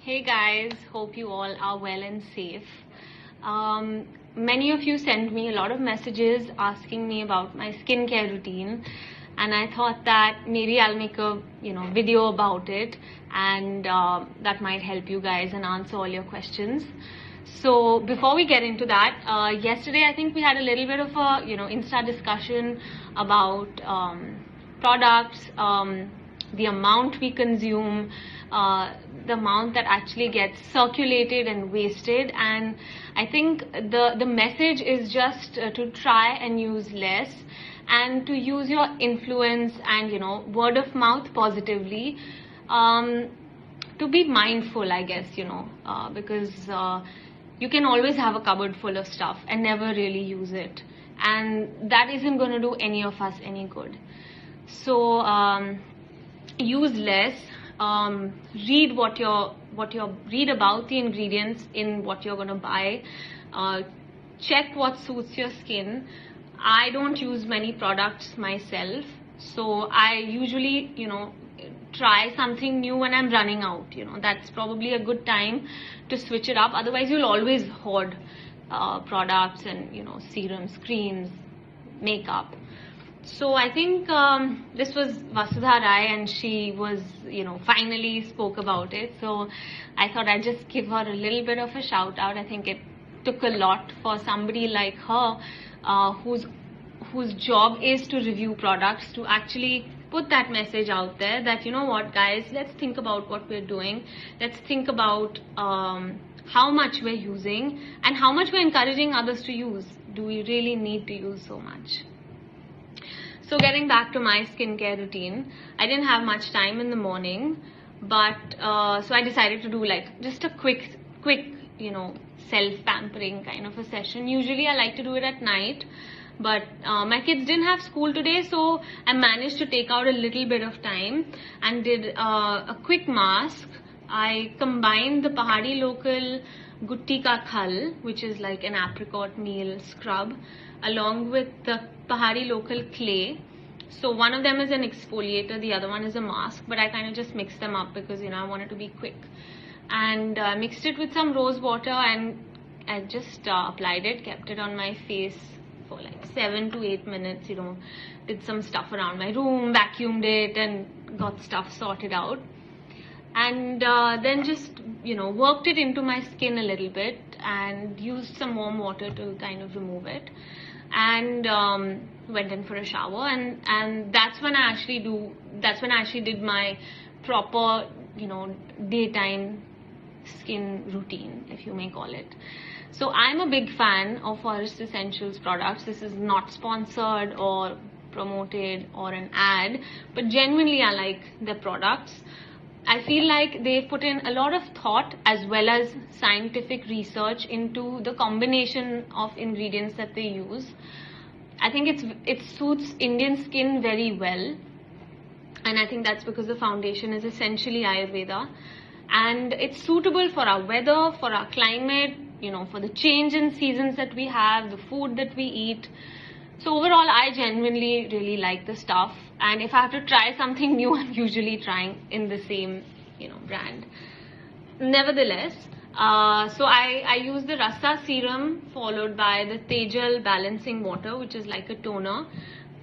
Hey guys, hope you all are well and safe. Many of you sent me a lot of messages asking me about my skincare routine, and I thought that maybe I'll make a video about it, and that might help you guys and answer all your questions. So before we get into that, yesterday I think we had a little bit of a Insta discussion about products, the amount we consume, the amount that actually gets circulated and wasted. And I think the message is just to try and use less and to use your influence and word of mouth positively, to be mindful, I guess, because you can always have a cupboard full of stuff and never really use it, and that isn't going to do any of us any good. So use less. Read read about the ingredients in what you're going to buy. Check what suits your skin. I don't use many products myself, so I usually try something new when I'm running out. That's probably a good time to switch it up. Otherwise you'll always hoard products and serums, creams, makeup. So I think this was Vasudha Rai, and she was finally spoke about it, so I thought I'd just give her a little bit of a shout out. I think it took a lot for somebody like her, whose job is to review products, to actually put that message out there that what guys, let's think about what we're doing. Let's think about how much we're using and how much we're encouraging others to use. Do we really need to use so much? So getting back to my skincare routine, I didn't have much time in the morning, but so I decided to do like just a quick self-pampering kind of a session. Usually I like to do it at night, but my kids didn't have school today, so I managed to take out a little bit of time and did a quick mask. I combined the Pahadi local Gutti Ka Khal, which is like an apricot meal scrub, along with the Pahadi local clay. So one of them is an exfoliator, the other one is a mask, but I kind of just mixed them up because I wanted to be quick. And mixed it with some rose water, and I just applied it, kept it on my face for like 7 to 8 minutes, did some stuff around my room, vacuumed it and got stuff sorted out. And then just worked it into my skin a little bit and used some warm water to kind of remove it, and went in for a shower, and that's when I actually did my proper daytime skin routine, if you may call it. So I'm a big fan of Forest Essentials products. This is not sponsored or promoted or an ad, but genuinely I like their products. I feel like they put in a lot of thought as well as scientific research into the combination of ingredients that they use. I think it suits Indian skin very well, and I think that's because the foundation is essentially Ayurveda, and it's suitable for our weather, for our climate, for the change in seasons that we have, the food that we eat. So overall, I genuinely really like the stuff, and if I have to try something new, I'm usually trying in the same brand. Nevertheless, so I use the Rasa serum followed by the Tejal balancing water, which is like a toner.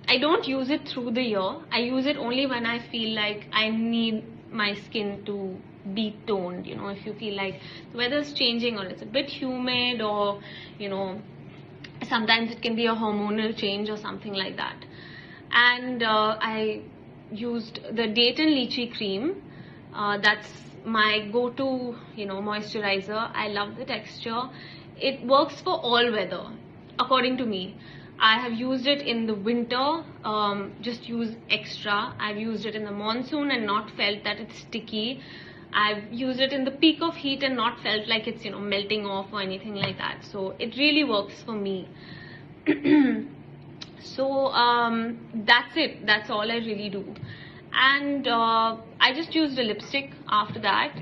I don't use it through the year. I use it only when I feel like I need my skin to be toned. If you feel like the weather's changing or it's a bit humid, or sometimes it can be a hormonal change or something like that. And I used the date and lychee cream. That's my go-to moisturizer. I love the texture. It works for all weather, according to me. I have used it in the winter, just use extra. I've used it in the monsoon and not felt that it's sticky. I've used it in the peak of heat and not felt like it's melting off or anything like that. So it really works for me. So that's it. That's all I really do. And I just used a lipstick after that.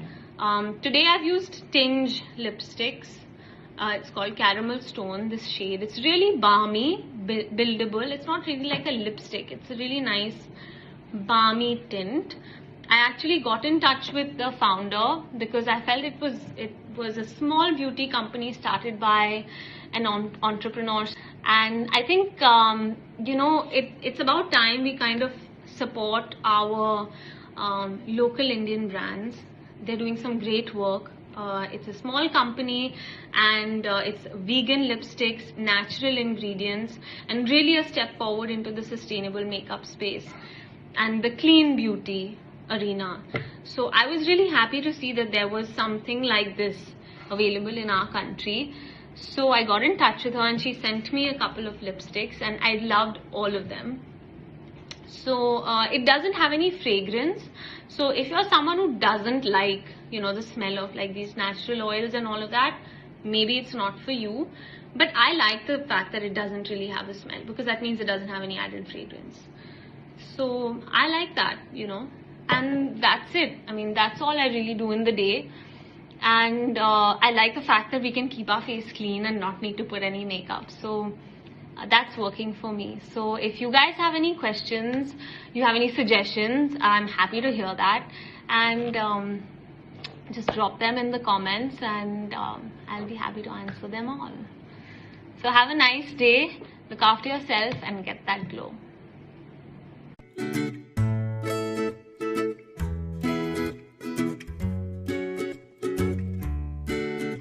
Today I've used Tinge lipsticks. It's called Caramel Stone, this shade. It's really balmy, buildable. It's not really like a lipstick. It's a really nice balmy tint. I actually got in touch with the founder because I felt it was a small beauty company started by an entrepreneur, and I think it's about time we kind of support our local Indian brands. They're doing some great work. It's a small company, and it's vegan lipsticks, natural ingredients, and really a step forward into the sustainable makeup space and the clean beauty arena. So I was really happy to see that there was something like this available in our country. So I got in touch with her, and she sent me a couple of lipsticks, and I loved all of them. So it doesn't have any fragrance. So if you're someone who doesn't like, the smell of like these natural oils and all of that, maybe it's not for you. But I like the fact that it doesn't really have a smell, because that means it doesn't have any added fragrance. So I like that, and that's it. I mean, that's all I really do in the day. And I like the fact that we can keep our face clean and not need to put any makeup. So that's working for me. So if you guys have any questions, you have any suggestions, I'm happy to hear that. And just drop them in the comments, and I'll be happy to answer them all. So have a nice day, look after yourself, and get that glow.